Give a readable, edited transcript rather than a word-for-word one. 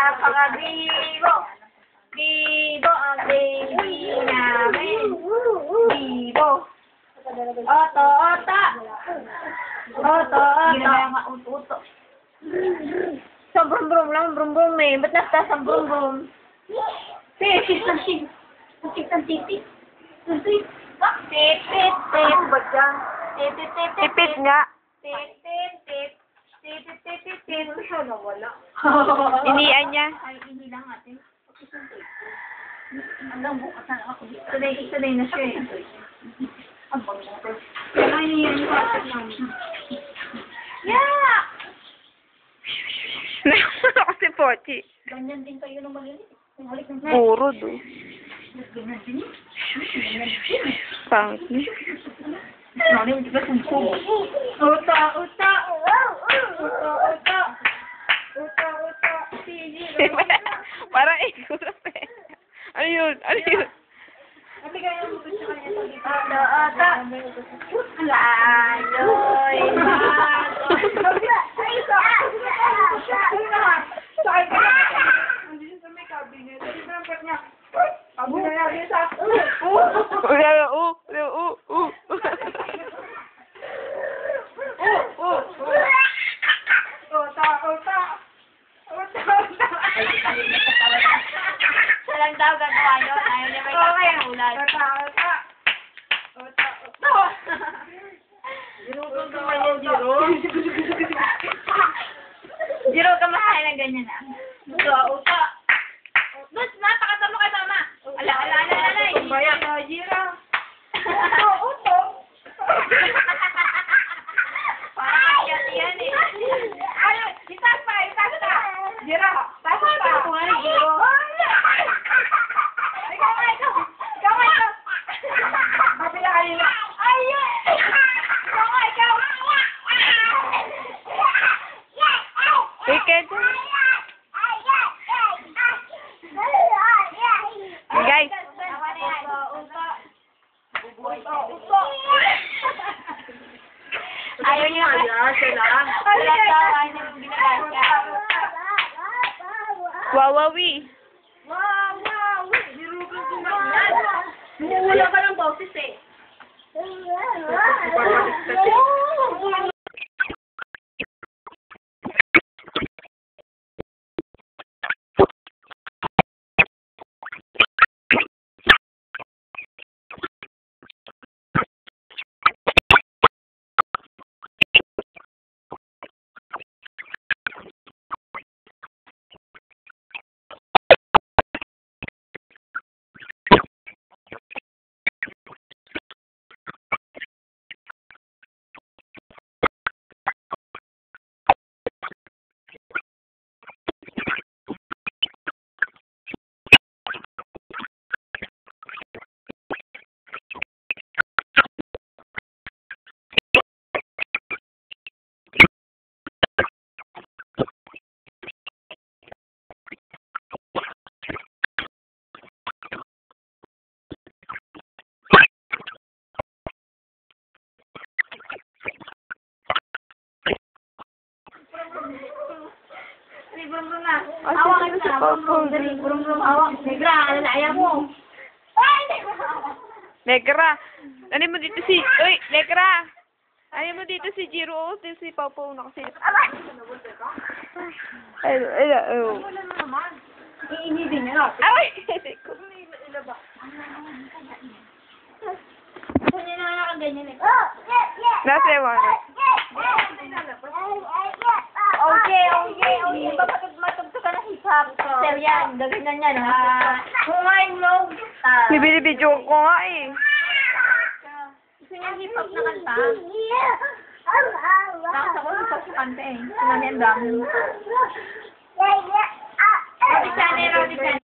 napakabibo. Bibo ang baby namin. Bibo. Oto, ota. Oto, ota. Ginagaya ka, uto-uto. Sa brum-brum lang, brum-brum eh. Ba't nasta sa brum-brum? Sis ng sig. Sig ng titit. Titit. Titit. Titit. Ba't yan? Titit. Tipit nga. Titit. Titit. Siya nawala. Inian niya. Ay, ini lang natin. Hanggang bukas na ako. Sanay na siya eh. Ang bango ko. Kaya iniyan yung water namin. Yeah! Nakuha ko si Pochi. Ganyan din kayo ng maliliit. Puro do. Ganyan din yun. Pangit niya. Nani, hindi ka sumpo. Uta. Uta. Parang ikulat eh. Ano yun? Ano yun? Ate, kaya mo gusto kanya ito dito. Ata. Layoy. Ay, saan ka? Nandito sa may cabinet. Sinampet niya. Abo na natin sa... Siya lang daw gagawa yun. Ayaw niya may kakaulan. Jiro ka mahay ng ganyan ah. Uta. Bus, napakata mo kay mama. Ala. Jiro. Uto. Parang kasi yan eh. Ay, itas pa. Jiro, tas pa. Jiro. Ikaw. Kapila kayo na. Ayun. Ikaw. Wicked. Guys. Ayaw niya. Wawawi. Wala ka ng boses eh. Brum-brum na. Hawak ka na. Brum-brum. Dali. Brum-brum. Hawak. Negra, alalayan mo. Ay! Negra. Ano mo dito si... Uy, Negra. Ano mo dito si Jiro? Dito si Pau nakasilip. Ay. Wala na naman. Iinibin niya. Ay! Ilaba. Kanya na nakaganyan eh. Nasa ewan. Okay. Matugtog ka ng hip-hop. Sir yan. Gagawin yan. Humaynog. Bibili-video ko nga eh. Gusto niya hip-hop na kanta. Nakasa ko hip-hop na kanta eh. Sila niya ang dami. Rodi Chane.